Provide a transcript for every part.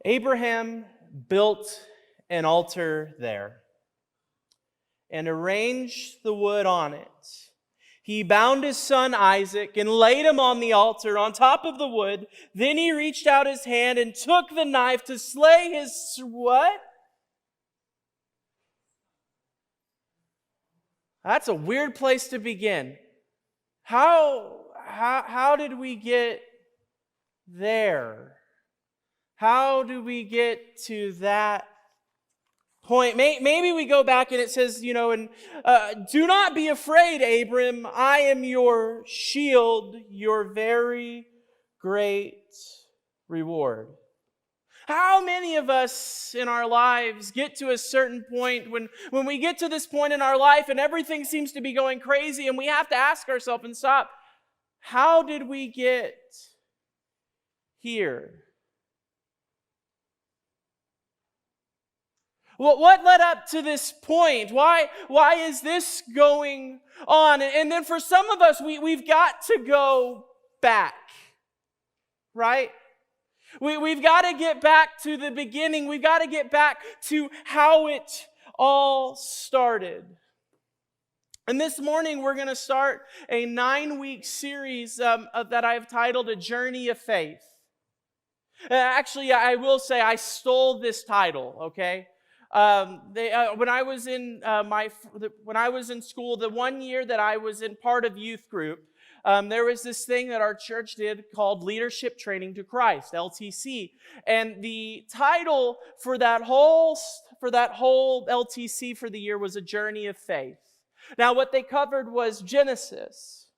Abraham built an altar there and arranged the wood on it. He bound his son Isaac and laid him on the altar on top of the wood. Then he reached out his hand and took the knife to slay his what? That's a weird place to begin. How did we get there? How do we get to that point? Maybe we go back and it says, do not be afraid, Abram. I am your shield, your very great reward. How many of us in our lives get to a certain point when we get to this point in our life and everything seems to be going crazy and we have to ask ourselves and stop, how did we get here? Well, what led up to this point? Why is this going on? And then for some of us, we've got to go back, right? We've got to get back to the beginning. We've got to get back to how it all started. And this morning, we're going to start a 9-week series that I've titled A Journey of Faith. Actually, I will say I stole this title, okay? When I was in school, the one year that I was in part of youth group, there was this thing that our church did called Leadership Training to Christ, LTC, and the title for that whole LTC for the year was A Journey of Faith. Now, what they covered was Genesis,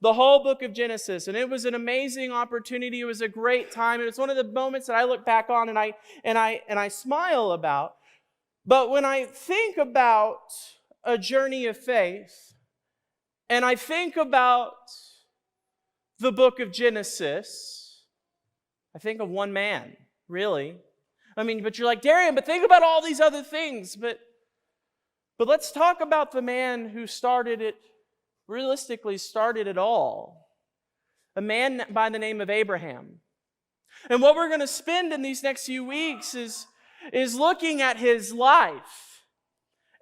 the whole book of Genesis, and it was an amazing opportunity. It was a great time. It was one of the moments that I look back on and I smile about. But when I think about a journey of faith, and I think about the book of Genesis, I think of one man, really. But you're like, Darian, but think about all these other things. But let's talk about the man who realistically started it all. A man by the name of Abraham. And what we're going to spend in these next few weeks is looking at his life.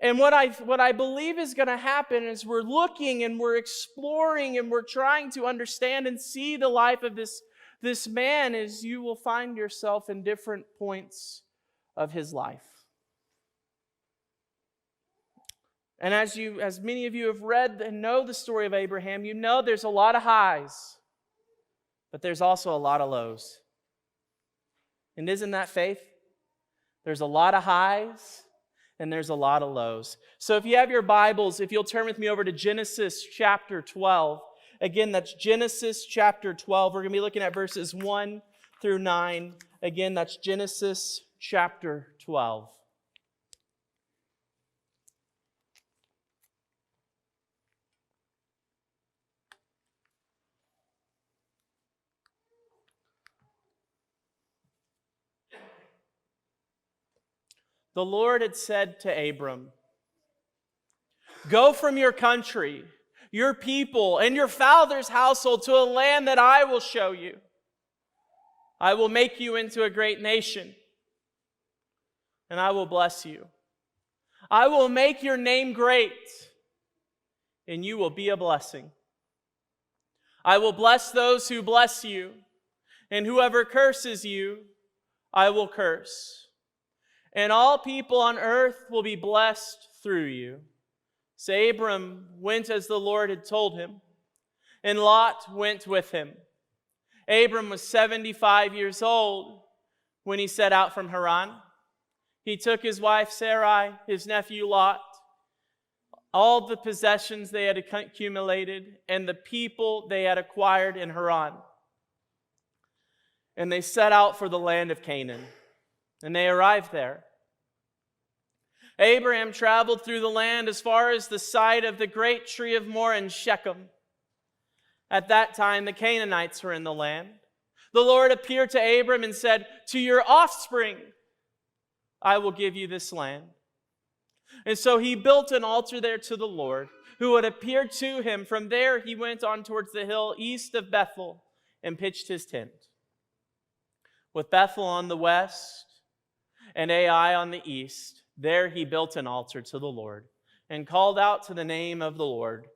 And what I believe is going to happen is we're looking and we're exploring and we're trying to understand and see the life of this man as you will find yourself in different points of his life. And as many of you have read and know the story of Abraham, you know there's a lot of highs, but there's also a lot of lows. And isn't that faith? There's a lot of highs and there's a lot of lows. So if you have your Bibles, if you'll turn with me over to Genesis chapter 12. Again, that's Genesis chapter 12. We're going to be looking at verses 1 through 9. Again, that's Genesis chapter 12. The Lord had said to Abram, "Go from your country, your people, and your father's household to a land that I will show you. I will make you into a great nation, and I will bless you. I will make your name great, and you will be a blessing. I will bless those who bless you, and whoever curses you, I will curse. And all people on earth will be blessed through you." So Abram went as the Lord had told him, and Lot went with him. Abram was 75 years old when he set out from Haran. He took his wife Sarai, his nephew Lot, all the possessions they had accumulated, and the people they had acquired in Haran. And they set out for the land of Canaan. And they arrived there. Abraham traveled through the land as far as the site of the great tree of Moreh in Shechem. At that time, the Canaanites were in the land. The Lord appeared to Abram and said, "To your offspring, I will give you this land." And so he built an altar there to the Lord, who had appeared to him. From there, he went on towards the hill east of Bethel and pitched his tent. with Bethel on the west and Ai on the east. There he built an altar to the Lord and called out to the name of the Lord.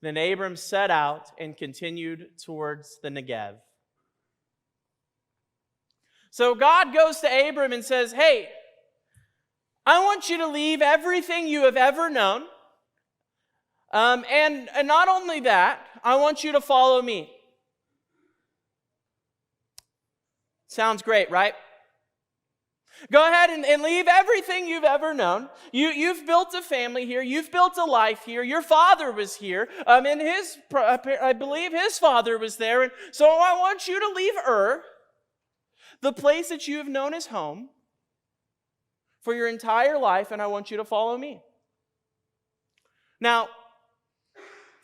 Then Abram set out and continued towards the Negev. So God goes to Abram and says, hey, I want you to leave everything you have ever known. And not only that, I want you to follow me. Sounds great, right? Go ahead and leave everything you've ever known. You've built a family here. You've built a life here. Your father was here. And I believe his father was there. And so I want you to leave Ur, the place that you have known as home, for your entire life, and I want you to follow me. Now,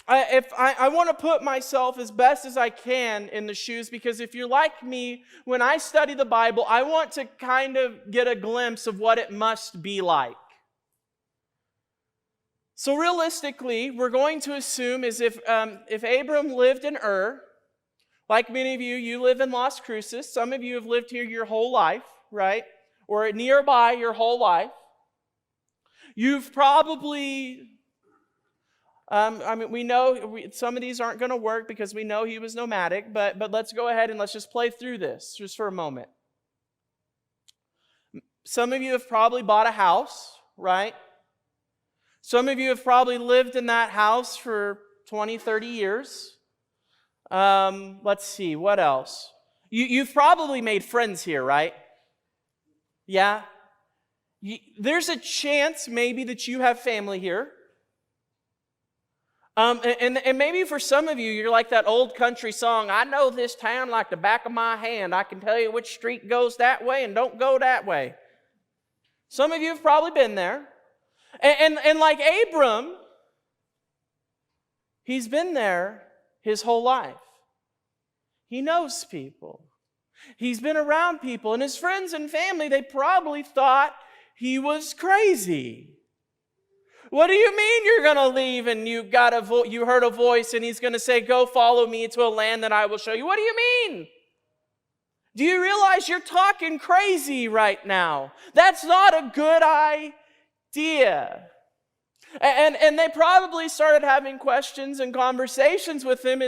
I want to put myself as best as I can in the shoes, because if you're like me, when I study the Bible, I want to kind of get a glimpse of what it must be like. So realistically, we're going to assume as if Abram lived in Ur, like many of you, you live in Las Cruces. Some of you have lived here your whole life, right? Or nearby your whole life. You've probably... we know some of these aren't going to work because we know he was nomadic, but let's go ahead and let's just play through this just for a moment. Some of you have probably bought a house, right? Some of you have probably lived in that house for 20, 30 years. Let's see, what else? You've probably made friends here, right? Yeah? There's a chance maybe that you have family here. And maybe for some of you, you're like that old country song, I know this town like the back of my hand. I can tell you which street goes that way and don't go that way. Some of you have probably been there. And like Abram, he's been there his whole life. He knows people. He's been around people. And his friends and family, they probably thought he was crazy. What do you mean you're going to leave and you heard a voice and he's going to say, go follow me to a land that I will show you? What do you mean? Do you realize you're talking crazy right now? That's not a good idea. And they probably started having questions and conversations with him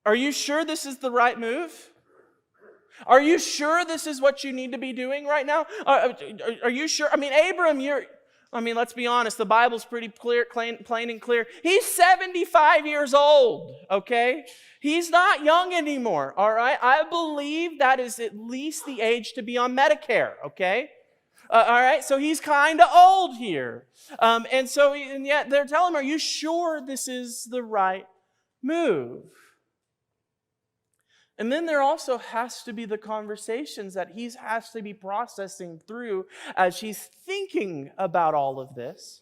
are you sure this is the right move? Are you sure this is what you need to be doing right now? Are you sure? Abram, let's be honest, the Bible's pretty clear, plain and clear. He's 75 years old, okay? He's not young anymore, all right? I believe that is at least the age to be on Medicare, okay? All right, so he's kind of old here. And yet they're telling him, are you sure this is the right move? And then there also has to be the conversations that he has to be processing through as he's thinking about all of this.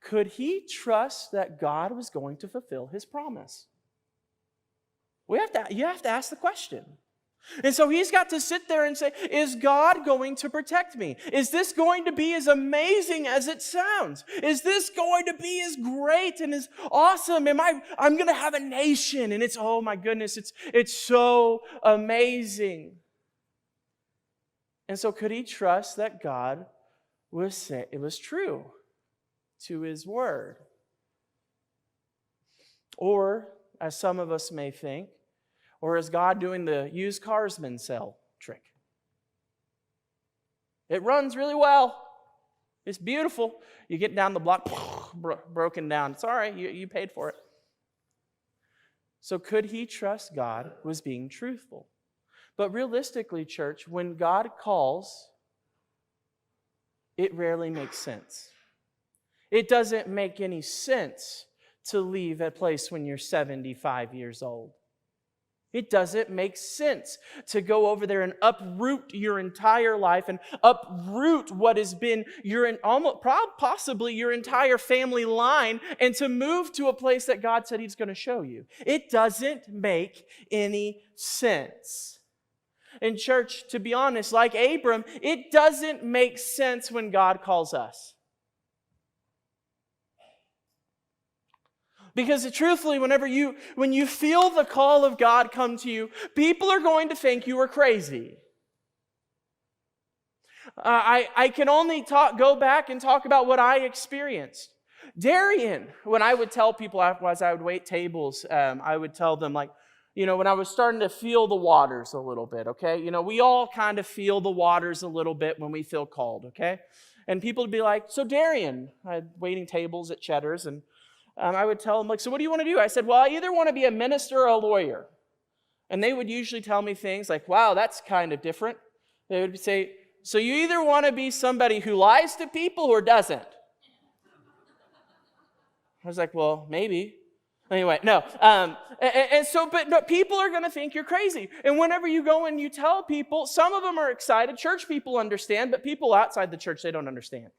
Could he trust that God was going to fulfill his promise? You have to ask the question. And so he's got to sit there and say, is God going to protect me? Is this going to be as amazing as it sounds? Is this going to be as great and as awesome? I'm going to have a nation and oh my goodness, it's so amazing. And so could he trust that God it was true to his word? Or, as some of us may think, or is God doing the used carsman sell trick? It runs really well. It's beautiful. You get down the block, broken down. It's all right. You paid for it. So could he trust God was being truthful? But realistically, church, when God calls, it rarely makes sense. It doesn't make any sense to leave a place when you're 75 years old. It doesn't make sense to go over there and uproot your entire life and uproot what has been possibly your entire family line and to move to a place that God said He's going to show you. It doesn't make any sense. In church, to be honest, like Abram, it doesn't make sense when God calls us. Because truthfully, when you feel the call of God come to you, people are going to think you are crazy. I can only go back and talk about what I experienced. Darian, when I would tell people as I would wait tables, I would tell them when I was starting to feel the waters a little bit, okay? We all kind of feel the waters a little bit when we feel called, okay? And people would be like, so Darian, I had waiting tables at Cheddar's, and I would tell them, so what do you want to do? I said, well, I either want to be a minister or a lawyer. And they would usually tell me things like, wow, that's kind of different. They would say, so you either want to be somebody who lies to people or doesn't? I was like, well, maybe. Anyway, no. But people are going to think you're crazy. And whenever you go and you tell people, some of them are excited. Church people understand, but people outside the church, they don't understand.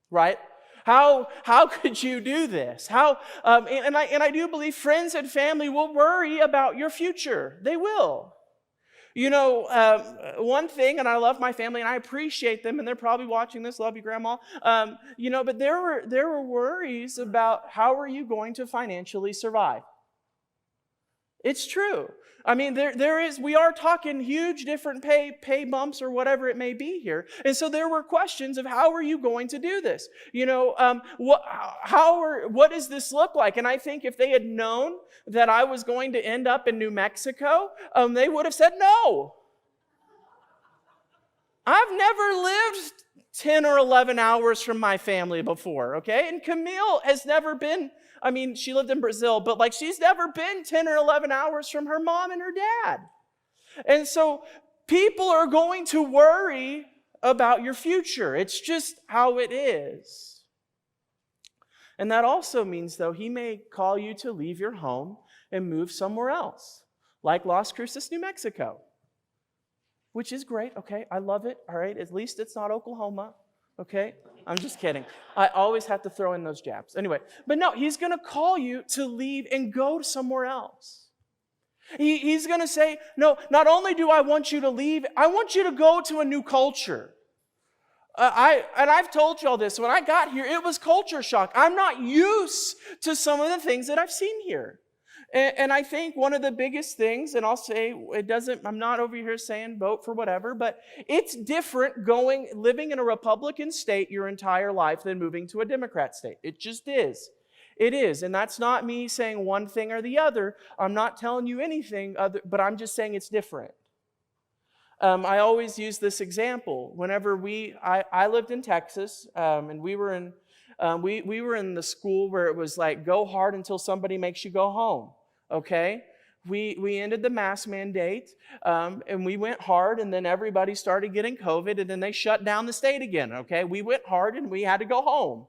Right? How could you do this? And I do believe friends and family will worry about your future. They will. One thing, and I love my family, and I appreciate them, and they're probably watching this. Love you, Grandma. But there were worries about how are you going to financially survive. It's true. I mean, we are talking huge different pay bumps or whatever it may be here. And so there were questions of how are you going to do this? What does this look like? And I think if they had known that I was going to end up in New Mexico, they would have said no. I've never lived 10 or 11 hours from my family before, okay? And Camille has never been, she lived in Brazil, but she's never been 10 or 11 hours from her mom and her dad. And so people are going to worry about your future. It's just how it is. And that also means, though, he may call you to leave your home and move somewhere else, like Las Cruces, New Mexico, which is great, okay? I love it, all right? At least it's not Oklahoma, okay? I'm just kidding. I always have to throw in those jabs. Anyway, but no, he's going to call you to leave and go somewhere else. He's going to say, no, not only do I want you to leave, I want you to go to a new culture. I've told you all this. When I got here, it was culture shock. I'm not used to some of the things that I've seen here. And I think one of the biggest things, and I'll say I'm not over here saying vote for whatever, but it's different living in a Republican state your entire life than moving to a Democrat state. It just is. It is. And that's not me saying one thing or the other. I'm not telling you anything other, but I'm just saying it's different. I always use this example. Whenever I lived in Texas, and we were in the school where it was like, go hard until somebody makes you go home. Okay? We ended the mask mandate, and we went hard, and then everybody started getting COVID, and then they shut down the state again. Okay? We went hard, and we had to go home.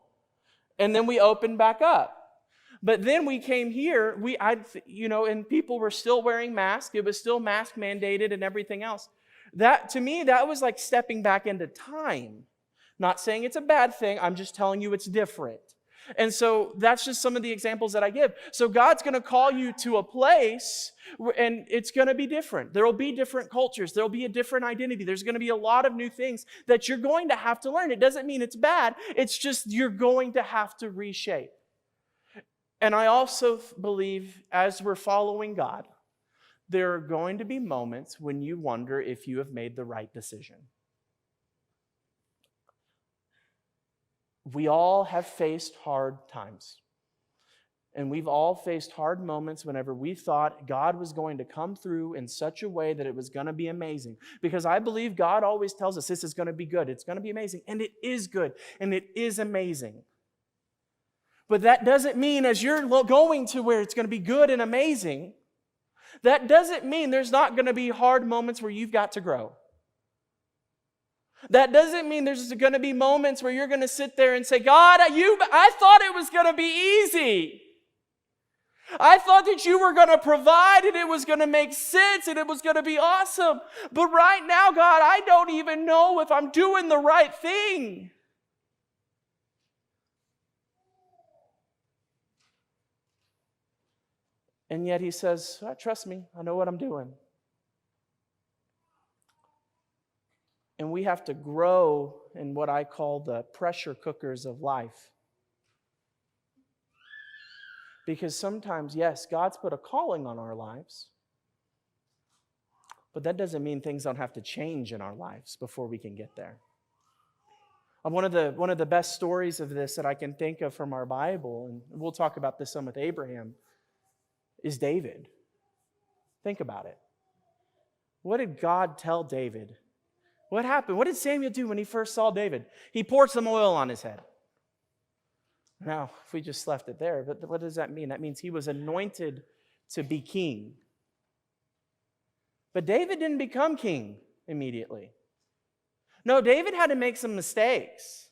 And then we opened back up. But then we came here, and people were still wearing masks. It was still mask mandated and everything else. To me, that was like stepping back into time. Not saying it's a bad thing. I'm just telling you it's different. And so that's just some of the examples that I give. So God's going to call you to a place, and it's going to be different. There will be different cultures. There will be a different identity. There's going to be a lot of new things that you're going to have to learn. It doesn't mean it's bad. It's just you're going to have to reshape. And I also believe as we're following God, there are going to be moments when you wonder if you have made the right decision. We all have faced hard times. And we've all faced hard moments whenever we thought God was going to come through in such a way that it was going to be amazing. Because I believe God always tells us this is going to be good. It's going to be amazing. And it is good. And it is amazing. But that doesn't mean as you're going to where it's going to be good and amazing, that doesn't mean there's not going to be hard moments where you've got to grow. That doesn't mean there's going to be moments where you're going to sit there and say, God, I thought it was going to be easy. I thought that you were going to provide and it was going to make sense and it was going to be awesome. But right now, God, I don't even know if I'm doing the right thing. And yet he says, trust me, I know what I'm doing. And we have to grow in what I call the pressure cookers of life. Because sometimes, yes, God's put a calling on our lives, but that doesn't mean things don't have to change in our lives before we can get there. One of the best stories of this that I can think of from our Bible, and we'll talk about this some with Abraham, is David. Think about it. What did God tell David? What happened? What did Samuel do when he first saw David? He poured some oil on his head. Now, if we just left it there, but what does that mean? That means he was anointed to be king. But David didn't become king immediately. No, David had to make some mistakes.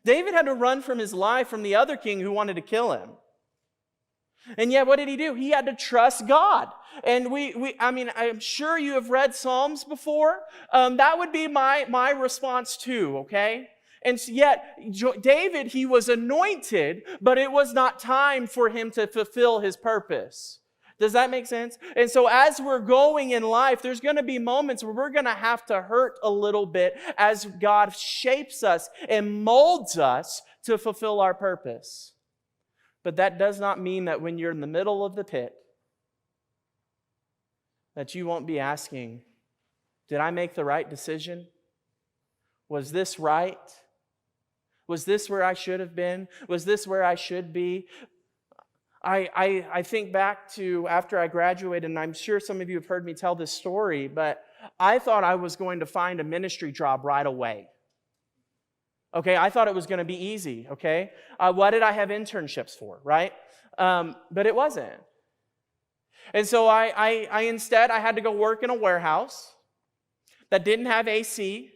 David had to run from his life from the other king who wanted to kill him. And yet, what did he do? He had to trust God. And I'm sure you have read Psalms before. That would be my response too, okay? And yet, David, he was anointed, but it was not time for him to fulfill his purpose. Does that make sense? And so as we're going in life, there's going to be moments where we're going to have to hurt a little bit as God shapes us and molds us to fulfill our purpose. But that does not mean that when you're in the middle of the pit, that you won't be asking, did I make the right decision? Was this right? Was this where I should have been? Was this where I should be? I think back to after I graduated, and I'm sure some of you have heard me tell this story, but I thought I was going to find a ministry job right away. Okay, I thought it was going to be easy, okay? What did I have internships for, right? But it wasn't. And so I instead had to go work in a warehouse that didn't have AC.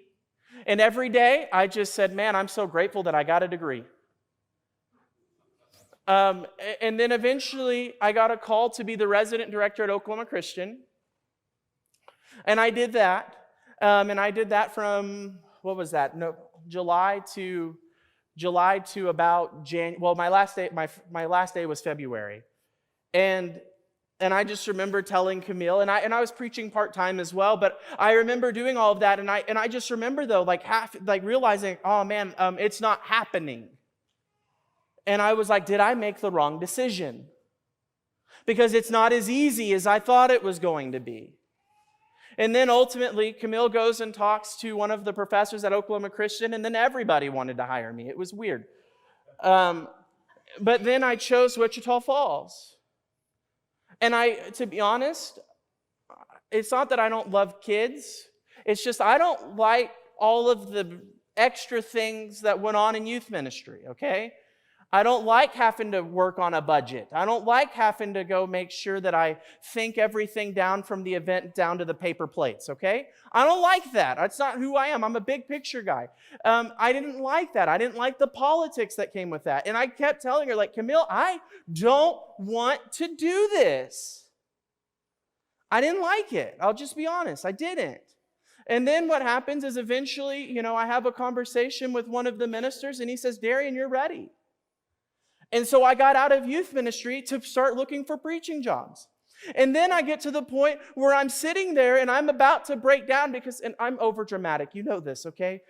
And every day I just said, man, I'm so grateful that I got a degree. And then eventually I got a call to be the resident director at Oklahoma Christian. And I did that. And I did that from, July to about January. Well, my last day was February. And I just remember telling Camille, and I was preaching part-time as well, but I remember doing all of that, and I just remember though, realizing, oh man, it's not happening. And I was like, did I make the wrong decision? Because it's not as easy as I thought it was going to be. And then ultimately, Camille goes and talks to one of the professors at Oklahoma Christian, and then everybody wanted to hire me. It was weird. But then I chose Wichita Falls. And to be honest, it's not that I don't love kids. It's just I don't like all of the extra things that went on in youth ministry, okay? I don't like having to work on a budget. I don't like having to go make sure that I think everything down from the event down to the paper plates, okay? I don't like that. That's not who I am. I'm a big picture guy. I didn't like that. I didn't like the politics that came with that. And I kept telling her, like, Camille, I don't want to do this. I didn't like it. I'll just be honest. I didn't. And then what happens is eventually, I have a conversation with one of the ministers, and he says, Darian, you're ready. And so I got out of youth ministry to start looking for preaching jobs. And then I get to the point where I'm sitting there and I'm about to break down and I'm overdramatic. You know this, okay?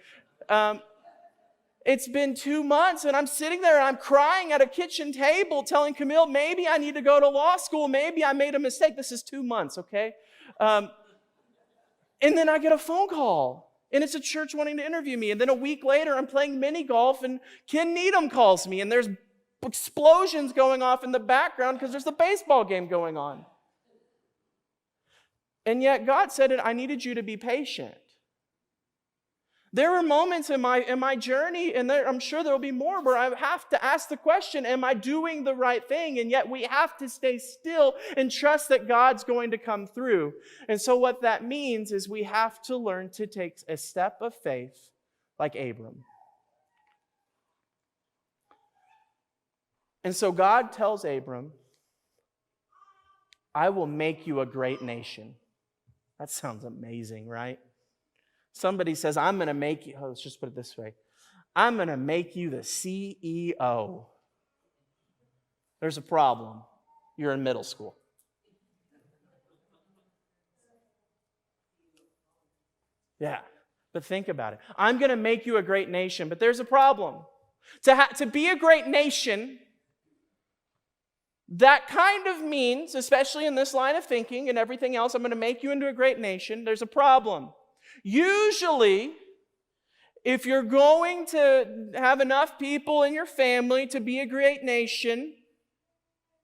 It's been 2 months and I'm sitting there and I'm crying at a kitchen table telling Camille, maybe I need to go to law school. Maybe I made a mistake. This is 2 months, okay? And then I get a phone call. And it's a church wanting to interview me. And then a week later, I'm playing mini golf and Ken Needham calls me and there's explosions going off in the background because there's a baseball game going on. And yet God said, I needed you to be patient. There were moments in my journey, and I'm sure there will be more, where I have to ask the question, am I doing the right thing? And yet we have to stay still and trust that God's going to come through. And so what that means is we have to learn to take a step of faith like Abram. And so God tells Abram, I will make you a great nation. That sounds amazing, right? Somebody says, I'm going to make you, let's just put it this way. I'm going to make you the CEO. There's a problem. You're in middle school. Yeah, but think about it. I'm going to make you a great nation, but there's a problem. To be a great nation, that kind of means, especially in this line of thinking and everything else, I'm going to make you into a great nation. There's a problem. Usually, if you're going to have enough people in your family to be a great nation,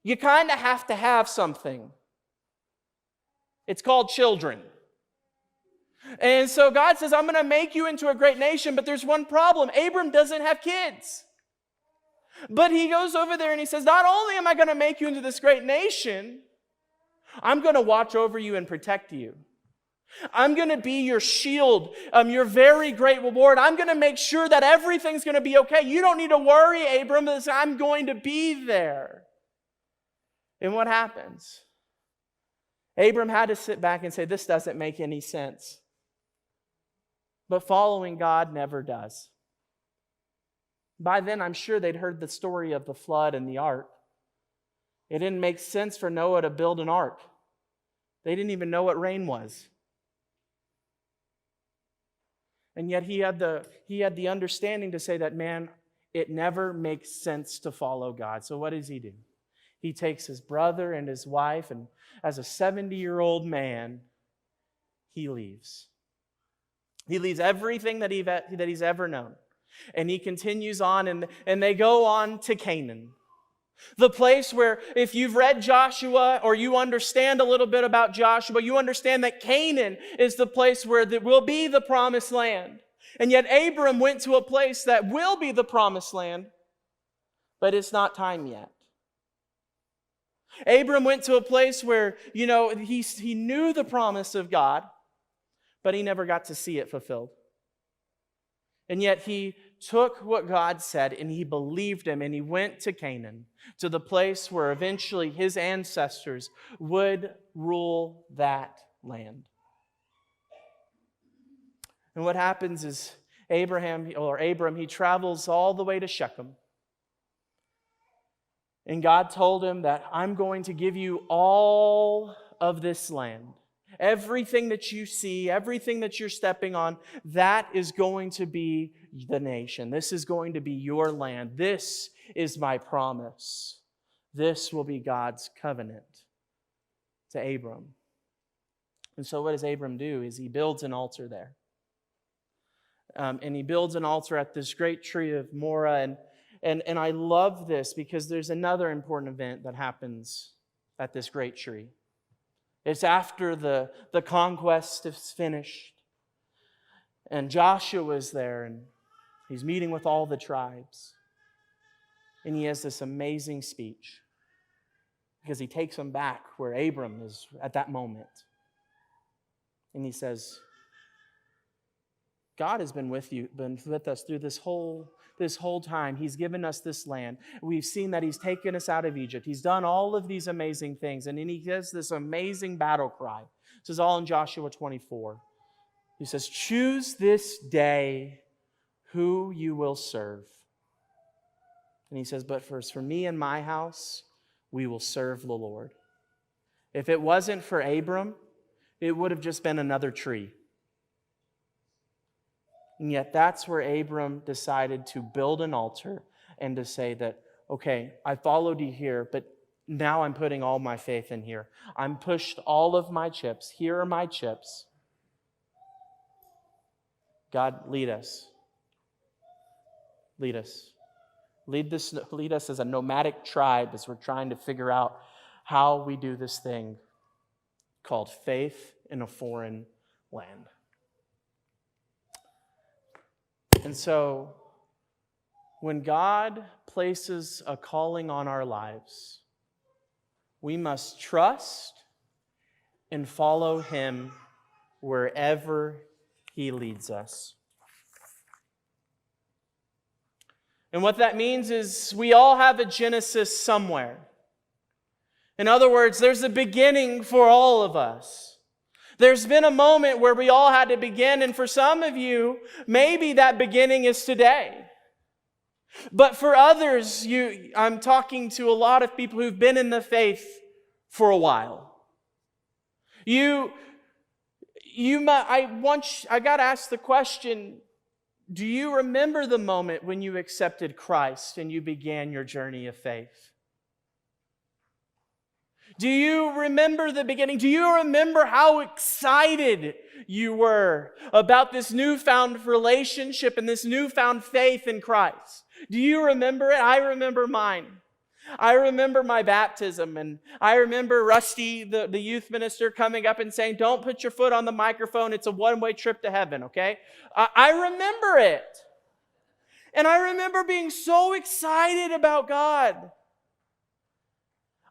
you kind of have to have something. It's called children. And so God says, I'm going to make you into a great nation, but there's one problem. Abram doesn't have kids. But he goes over there and he says, not only am I going to make you into this great nation, I'm going to watch over you and protect you. I'm going to be your shield, your very great reward. I'm going to make sure that everything's going to be okay. You don't need to worry, Abram, because I'm going to be there. And what happens? Abram had to sit back and say, this doesn't make any sense. But following God never does. By then, I'm sure they'd heard the story of the flood and the ark. It didn't make sense for Noah to build an ark. They didn't even know what rain was. And yet he had the understanding to say that, man, it never makes sense to follow God. So what does he do? He takes his brother and his wife, and as a 70-year-old man, he leaves. He leaves everything that he's ever known. And he continues on, and they go on to Canaan. The place where, if you've read Joshua or you understand a little bit about Joshua, you understand that Canaan is the place where there will be the promised land. And yet Abram went to a place that will be the promised land, but it's not time yet. Abram went to a place where, he knew the promise of God, but he never got to see it fulfilled. And yet he took what God said and he believed him, and he went to Canaan, to the place where eventually his ancestors would rule that land. And what happens is Abram, he travels all the way to Shechem. And God told him that I'm going to give you all of this land. Everything that you see, everything that you're stepping on, that is going to be the nation. This is going to be your land. This is my promise. This will be God's covenant to Abram. And so what does Abram do? Is he builds an altar there. And he builds an altar at this great tree of Moreh. And I love this because there's another important event that happens at this great tree. It's after the conquest is finished. And Joshua is there, and he's meeting with all the tribes. And he has this amazing speech because he takes them back where Abram is at that moment. And he says, God has been with us through this whole time. He's given us this land. We've seen that He's taken us out of Egypt. He's done all of these amazing things. And then He gives this amazing battle cry. This is all in Joshua 24. He says, choose this day who you will serve. And He says, but first, for me and my house, we will serve the Lord. If it wasn't for Abram, it would have just been another tree. And yet that's where Abram decided to build an altar and to say that, okay, I followed you here, but now I'm putting all my faith in here. I'm pushed all of my chips. Here are my chips. God, lead us. Lead us. Lead us as a nomadic tribe as we're trying to figure out how we do this thing called faith in a foreign land. And so, when God places a calling on our lives, we must trust and follow Him wherever He leads us. And what that means is we all have a Genesis somewhere. In other words, there's a beginning for all of us. There's been a moment where we all had to begin, and for some of you, maybe that beginning is today. But for others, I'm talking to a lot of people who've been in the faith for a while. I got to ask the question, do you remember the moment when you accepted Christ and you began your journey of faith? Do you remember the beginning? Do you remember how excited you were about this newfound relationship and this newfound faith in Christ? Do you remember it? I remember mine. I remember my baptism, and I remember Rusty, the youth minister, coming up and saying, "Don't put your foot on the microphone. It's a one-way trip to heaven," okay? I remember it. And I remember being so excited about God.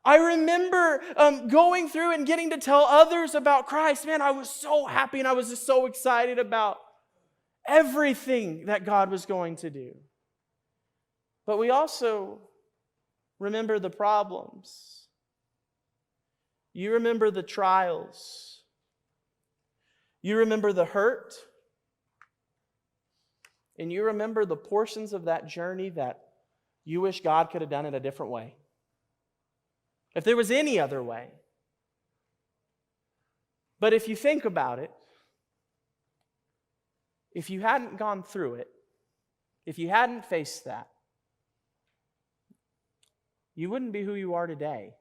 I remember going through and getting to tell others about Christ. Man, I was so happy and I was just so excited about everything that God was going to do. But we also remember the problems. You remember the trials. You remember the hurt. And you remember the portions of that journey that you wish God could have done it a different way. If there was any other way. But if you think about it, if you hadn't gone through it, if you hadn't faced that, you wouldn't be who you are today.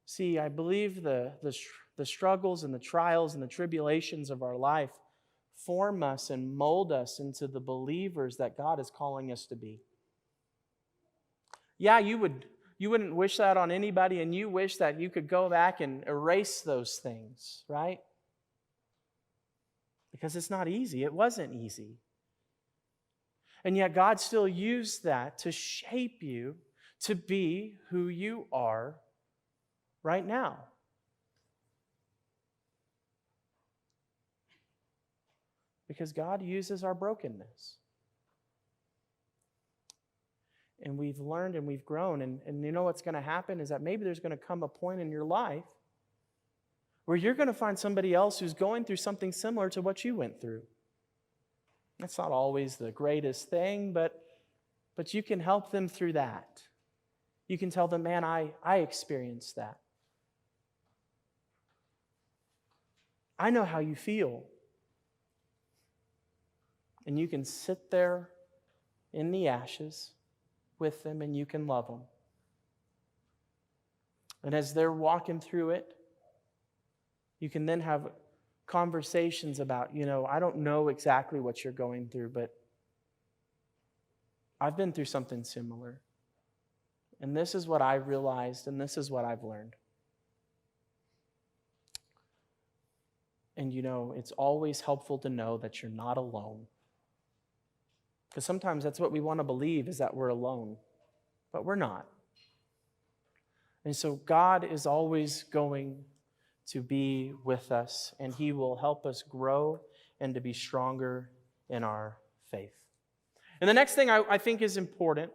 See, I believe the struggles and the trials and the tribulations of our life form us and mold us into the believers that God is calling us to be. Yeah, you wouldn't wish that on anybody, and you wish that you could go back and erase those things, right? Because it's not easy. It wasn't easy. And yet God still used that to shape you to be who you are right now. Because God uses our brokenness. And we've learned and we've grown. And you know what's going to happen is that maybe there's going to come a point in your life where you're going to find somebody else who's going through something similar to what you went through. That's not always the greatest thing, but you can help them through that. You can tell them, man, I experienced that. I know how you feel. And you can sit there in the ashes with them and you can love them. And as they're walking through it, you can then have conversations about, I don't know exactly what you're going through, but I've been through something similar. And this is what I realized, and this is what I've learned. And it's always helpful to know that you're not alone. Because sometimes that's what we want to believe, is that we're alone. But we're not. And so God is always going to be with us, and He will help us grow and to be stronger in our faith. And the next thing I think is important,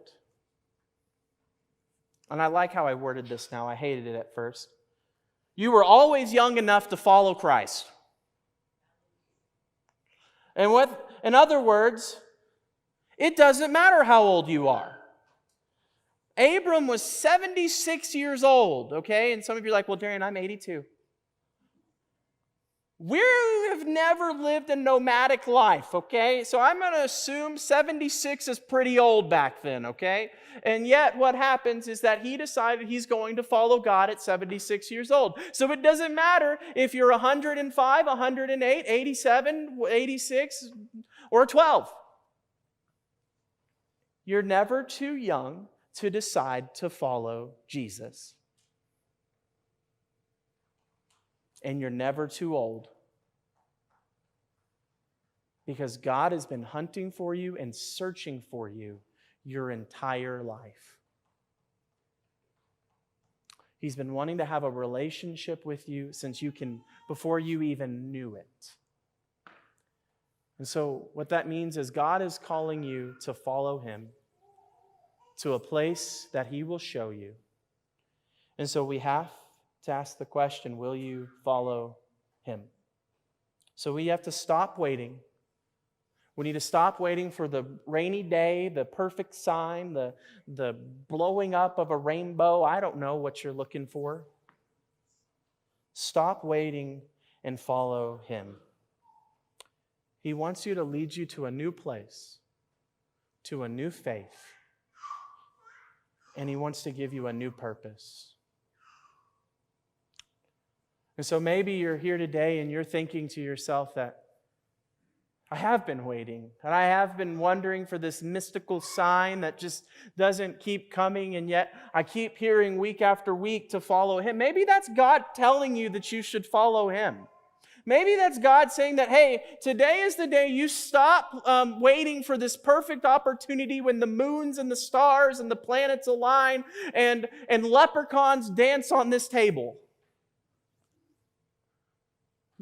and I like how I worded this now. I hated it at first. You were always young enough to follow Christ. And in other words, it doesn't matter how old you are. Abram was 76 years old, okay? And some of you are like, well, Darian, I'm 82. We have never lived a nomadic life, okay? So I'm going to assume 76 is pretty old back then, okay? And yet what happens is that he decided he's going to follow God at 76 years old. So it doesn't matter if you're 105, 108, 87, 86, or 12. You're never too young to decide to follow Jesus. And you're never too old. Because God has been hunting for you and searching for you your entire life. He's been wanting to have a relationship with you before you even knew it. And so what that means is God is calling you to follow Him to a place that He will show you. And so we have to ask the question, will you follow Him? So we have to stop waiting. We need to stop waiting for the rainy day, the perfect sign, the blowing up of a rainbow. I don't know what you're looking for. Stop waiting and follow Him. He wants you to lead you to a new place, to a new faith. and He wants to give you a new purpose. And so maybe you're here today and you're thinking to yourself that I have been waiting, and I have been wondering for this mystical sign that just doesn't keep coming, and yet I keep hearing week after week to follow Him. Maybe that's God telling you that you should follow Him. Maybe that's God saying that, hey, today is the day you stop waiting for this perfect opportunity when the moons and the stars and the planets align and leprechauns dance on this table.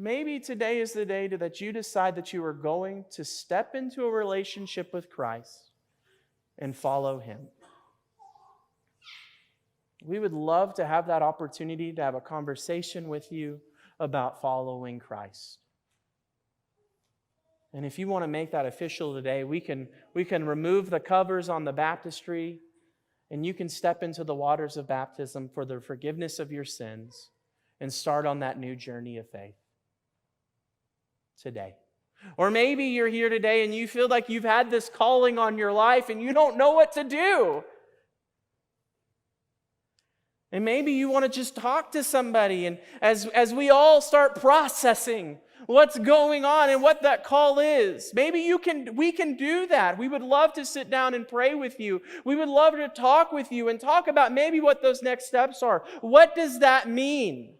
Maybe today is the day that you decide that you are going to step into a relationship with Christ and follow Him. We would love to have that opportunity to have a conversation with you about following Christ. And if you want to make that official today, we can remove the covers on the baptistry, and you can step into the waters of baptism for the forgiveness of your sins and start on that new journey of faith today. Or maybe you're here today and you feel like you've had this calling on your life and you don't know what to do. And maybe you want to just talk to somebody, and as we all start processing what's going on and what that call is, maybe we can do that. We would love to sit down and pray with you. We would love to talk with you and talk about maybe what those next steps are. What does that mean?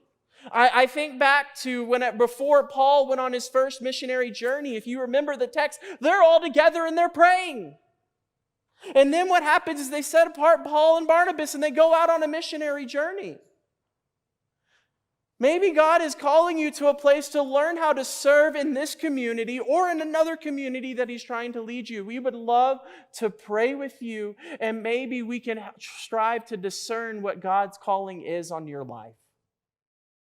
I think back to before Paul went on his first missionary journey. If you remember the text, they're all together and they're praying. And then what happens is they set apart Paul and Barnabas and they go out on a missionary journey. Maybe God is calling you to a place to learn how to serve in this community or in another community that He's trying to lead you. We would love to pray with you, and maybe we can strive to discern what God's calling is on your life.